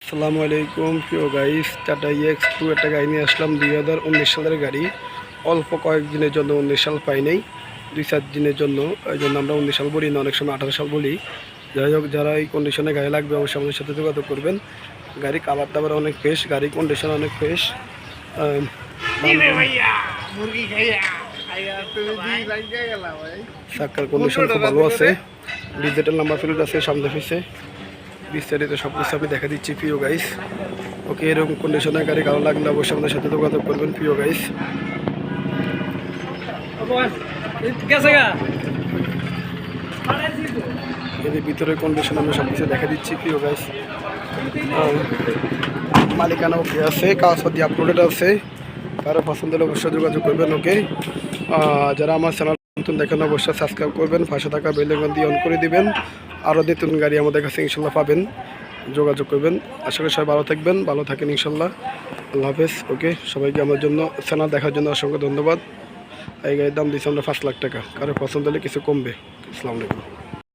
আসসালামু আলাইকুম প্রিয় গাইস, টাটা EX2 একটা গাড়ি নিয়ে আসলাম 2019 সালের গাড়ি। অল্প কয়েকদিনের জন্য 19 সাল পাই নাই, 2-4 দিনের জন্য। এই জন্য আমরা 19 সাল বলি না, অনেক সময় 18 সাল বলি। যাই হোক, যারা এই কন্ডিশনে গাড়ি লাগবে অবশ্যই আমাদের সাথে যোগাযোগ করবেন। গাড়ি কালার টাবার অনেক ফ্রেশ, গাড়ির কন্ডিশন অনেক ফ্রেশ। চাকার কন্ডিশন খুব ভালো আছে, ডিজিটাল নাম্বার প্লেট আছে সামনে পিছে। বিস্তারিত সব কিছু আমি দেখা দিচ্ছি প্রিয় গাইস। ওকে, এরকম কন্ডিশনের গাড়ি কারো লাগলে অবশ্যই আমাদের সাথে যোগাযোগ করবেন প্রিয় গাইস। এদের ভিতরে কন্ডিশন আমি সব কিছু দেখা দিচ্ছি প্রিয় গাইস। মালিকানা ওকে আছে, কাগজপত্র আপলোডেড আছে। কারো পছন্দ হলে অবশ্যই যোগাযোগ করবেন। ওকে, যারা আমার চ্যানেল নতুন দেখেন অবশ্যই সাবস্ক্রাইব করবেন, পাশে থাকা বেল আইকন দিয়ে অন করে দিবেন। আরও নতুন গাড়ি আমাদের কাছে ইনশাল্লাহ পাবেন, যোগাযোগ করবেন। আশা করি সবাই ভালো থাকবেন, ভালো থাকেন ইনশাল্লাহ। আল্লাহ হাফেজ। ওকে, সবাইকে আমার জন্য চ্যানেল দেখার জন্য অসংখ্য ধন্যবাদ। এই গাড়ির দাম দিচ্ছি আমরা 5 লাখ টাকা, কারো পছন্দ হলে কিছু কমবে। আসসালামু আলাইকুম।